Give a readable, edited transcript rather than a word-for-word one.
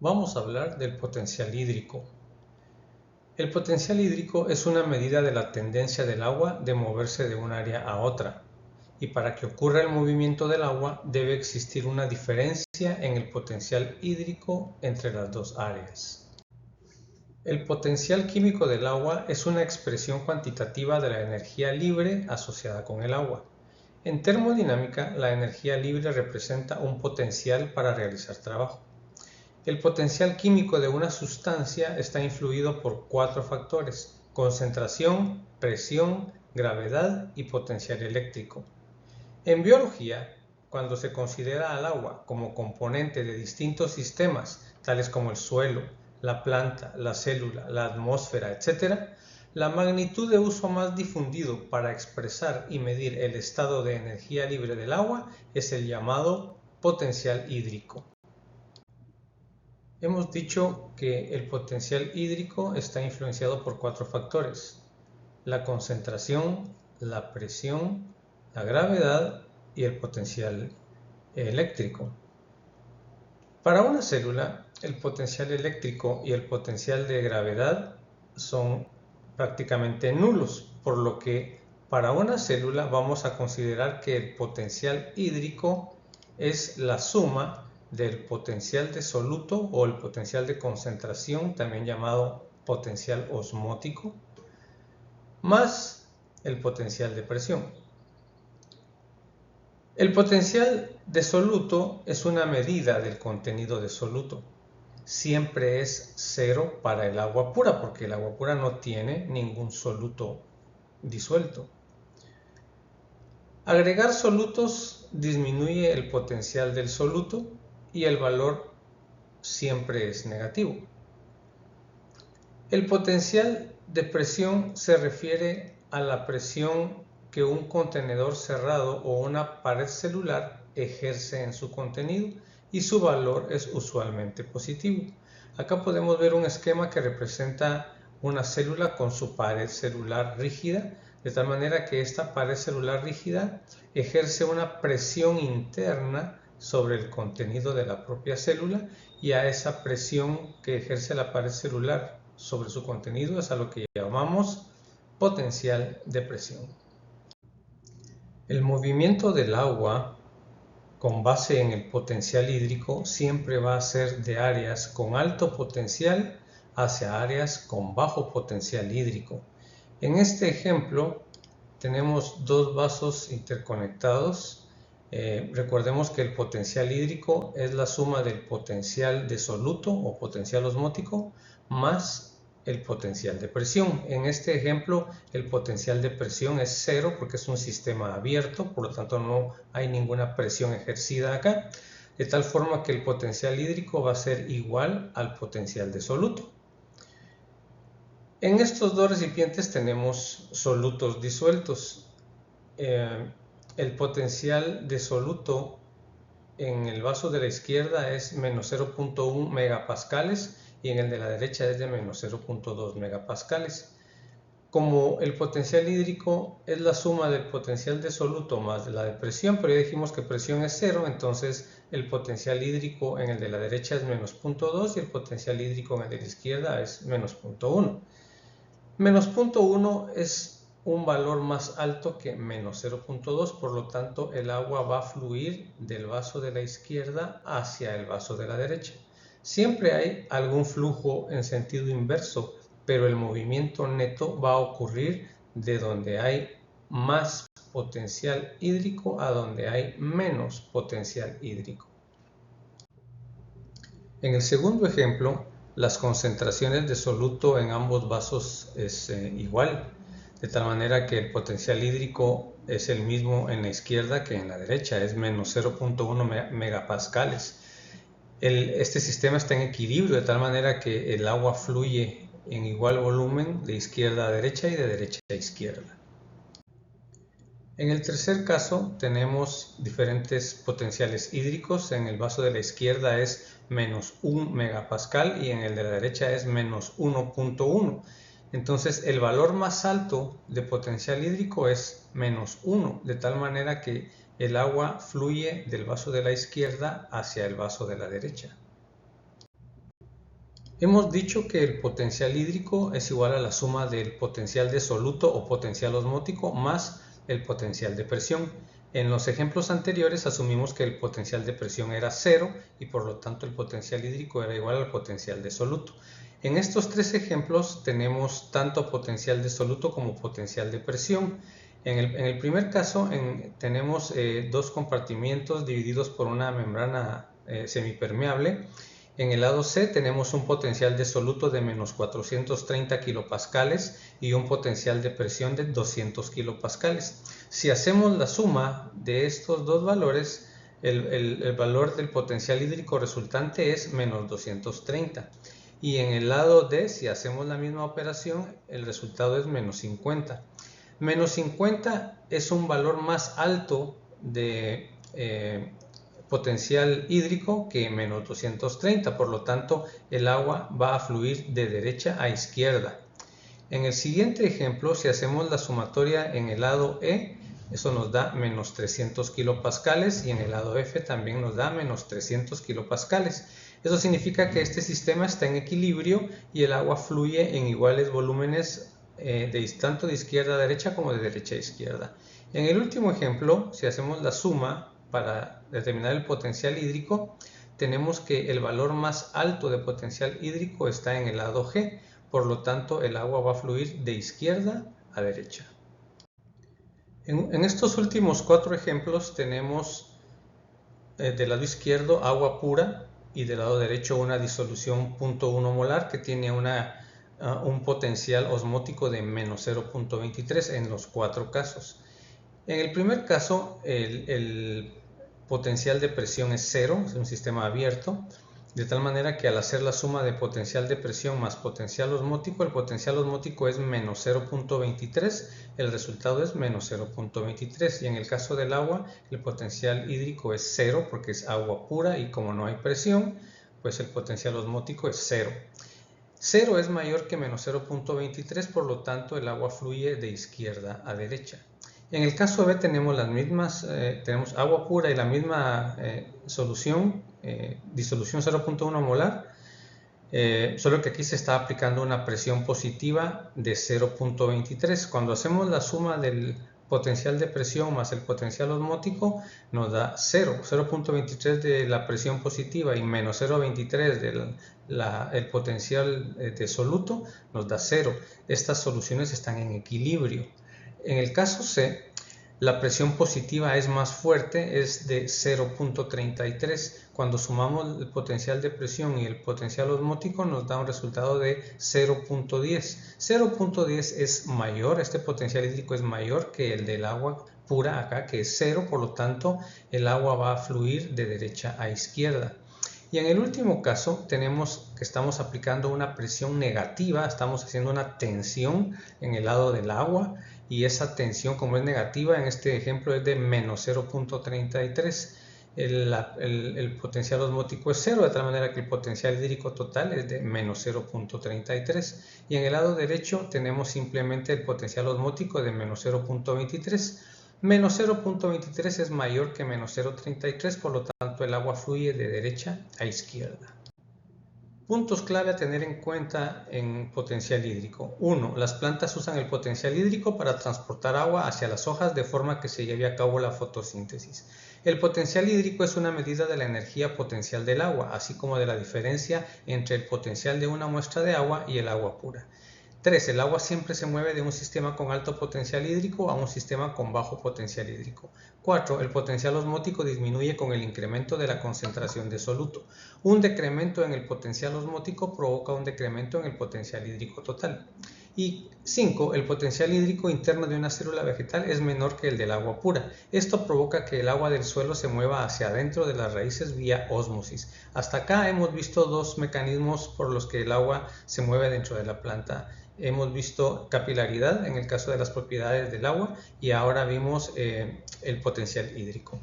Vamos a hablar del potencial hídrico. El potencial hídrico es una medida de la tendencia del agua de moverse de un área a otra, y para que ocurra el movimiento del agua debe existir una diferencia en el potencial hídrico entre las dos áreas. El potencial químico del agua es una expresión cuantitativa de la energía libre asociada con el agua. En termodinámica, la energía libre representa un potencial para realizar trabajo. El potencial químico de una sustancia está influido por 4 factores: concentración, presión, gravedad y potencial eléctrico. En biología, cuando se considera al agua como componente de distintos sistemas, tales como el suelo, la planta, la célula, la atmósfera, etc., la magnitud de uso más difundido para expresar y medir el estado de energía libre del agua es el llamado potencial hídrico. Hemos dicho que el potencial hídrico está influenciado por 4 factores: la concentración, la presión, la gravedad y el potencial eléctrico. Para una célula, el potencial eléctrico y el potencial de gravedad son prácticamente nulos, por lo que para una célula vamos a considerar que el potencial hídrico es la suma del potencial de soluto o el potencial de concentración, también llamado potencial osmótico, más el potencial de presión. El potencial de soluto es una medida del contenido de soluto. Siempre es 0 para el agua pura, porque el agua pura no tiene ningún soluto disuelto. Agregar solutos disminuye el potencial del soluto y el valor siempre es negativo. El potencial de presión se refiere a la presión que un contenedor cerrado o una pared celular ejerce en su contenido, y su valor es usualmente positivo. Acá podemos ver un esquema que representa una célula con su pared celular rígida, de tal manera que esta pared celular rígida ejerce una presión interna sobre el contenido de la propia célula, y a esa presión que ejerce la pared celular sobre su contenido es a lo que llamamos potencial de presión. El movimiento del agua con base en el potencial hídrico siempre va a ser de áreas con alto potencial hacia áreas con bajo potencial hídrico. En este ejemplo tenemos dos vasos interconectados. Recordemos que el potencial hídrico es la suma del potencial de soluto o potencial osmótico más el potencial de presión. En este ejemplo, el potencial de presión es 0 porque es un sistema abierto, por lo tanto no hay ninguna presión ejercida acá, de tal forma que el potencial hídrico va a ser igual al potencial de soluto. En estos dos recipientes tenemos solutos disueltos. El potencial de soluto en el vaso de la izquierda es menos 0.1 megapascales y en el de la derecha es de menos 0.2 megapascales. Como el potencial hídrico es la suma del potencial de soluto más de la de presión, pero ya dijimos que presión es 0, entonces el potencial hídrico en el de la derecha es menos 0.2 y el potencial hídrico en el de la izquierda es menos 0.1. Menos 0.1 es un valor más alto que menos 0.2, por lo tanto el agua va a fluir del vaso de la izquierda hacia el vaso de la derecha. Siempre hay algún flujo en sentido inverso, pero el movimiento neto va a ocurrir de donde hay más potencial hídrico a donde hay menos potencial hídrico. En el segundo ejemplo, las concentraciones de soluto en ambos vasos es igual, de tal manera que el potencial hídrico es el mismo en la izquierda que en la derecha, es menos 0.1 megapascales. Este sistema está en equilibrio, de tal manera que el agua fluye en igual volumen de izquierda a derecha y de derecha a izquierda. En el tercer caso tenemos diferentes potenciales hídricos. En el vaso de la izquierda es menos 1 megapascal y en el de la derecha es menos 1.1. Entonces el valor más alto de potencial hídrico es menos 1, de tal manera que el agua fluye del vaso de la izquierda hacia el vaso de la derecha. Hemos dicho que el potencial hídrico es igual a la suma del potencial de soluto o potencial osmótico más el potencial de presión. En los ejemplos anteriores asumimos que el potencial de presión era 0 y por lo tanto el potencial hídrico era igual al potencial de soluto. En estos tres ejemplos tenemos tanto potencial de soluto como potencial de presión. En el primer caso tenemos dos compartimientos divididos por una membrana semipermeable. En el lado C tenemos un potencial de soluto de menos 430 kilopascales y un potencial de presión de 200 kilopascales. Si hacemos la suma de estos dos valores, el valor del potencial hídrico resultante es menos 230. Y en el lado D, si hacemos la misma operación, el resultado es menos 50. Menos 50 es un valor más alto de potencial hídrico que menos 230, por lo tanto el agua va a fluir de derecha a izquierda. En el siguiente ejemplo, si hacemos la sumatoria en el lado E, eso nos da menos 300 kilopascales y en el lado F también nos da menos 300 kilopascales. Eso significa que este sistema está en equilibrio y el agua fluye en iguales volúmenes tanto de izquierda a derecha como de derecha a izquierda. En el último ejemplo, si hacemos la suma para determinar el potencial hídrico, tenemos que el valor más alto de potencial hídrico está en el lado G, por lo tanto el agua va a fluir de izquierda a derecha. En estos últimos cuatro ejemplos tenemos del lado izquierdo agua pura y del lado derecho una disolución 0.1 molar que tiene un potencial osmótico de menos 0.23 en los cuatro casos. En el primer caso, el potencial de presión es 0, es un sistema abierto, de tal manera que al hacer la suma de potencial de presión más potencial osmótico, el potencial osmótico es menos 0.23, el resultado es menos 0.23, y en el caso del agua, el potencial hídrico es 0 porque es agua pura y como no hay presión, pues el potencial osmótico es 0. 0 es mayor que menos 0.23, por lo tanto el agua fluye de izquierda a derecha. En el caso B tenemos las mismas, tenemos agua pura y la misma solución, disolución 0.1 molar, solo que aquí se está aplicando una presión positiva de 0.23. Cuando hacemos la suma del potencial de presión más el potencial osmótico nos da 0, 0.23 de la presión positiva y menos 0.23 del potencial de soluto nos da 0. Estas soluciones están en equilibrio. En el caso C, la presión positiva es más fuerte, es de 0.33. Cuando sumamos el potencial de presión y el potencial osmótico nos da un resultado de 0.10. 0.10 es mayor, este potencial hídrico es mayor que el del agua pura acá, que es 0, por lo tanto el agua va a fluir de derecha a izquierda. Y en el último caso tenemos que estamos aplicando una presión negativa, estamos haciendo una tensión en el lado del agua y esa tensión, como es negativa, en este ejemplo es de menos 0.33. El potencial osmótico es 0, de tal manera que el potencial hídrico total es de menos 0.33. Y en el lado derecho tenemos simplemente el potencial osmótico de menos 0.23. Menos 0.23 es mayor que menos 0.33, por lo tanto el agua fluye de derecha a izquierda. Puntos clave a tener en cuenta en potencial hídrico. 1. Las plantas usan el potencial hídrico para transportar agua hacia las hojas de forma que se lleve a cabo la fotosíntesis. El potencial hídrico es una medida de la energía potencial del agua, así como de la diferencia entre el potencial de una muestra de agua y el agua pura. 3. El agua siempre se mueve de un sistema con alto potencial hídrico a un sistema con bajo potencial hídrico. 4. El potencial osmótico disminuye con el incremento de la concentración de soluto. Un decremento en el potencial osmótico provoca un decremento en el potencial hídrico total. Y 5. El potencial hídrico interno de una célula vegetal es menor que el del agua pura. Esto provoca que el agua del suelo se mueva hacia adentro de las raíces vía ósmosis. Hasta acá hemos visto dos mecanismos por los que el agua se mueve dentro de la planta. Hemos visto capilaridad en el caso de las propiedades del agua y ahora vimos el potencial hídrico.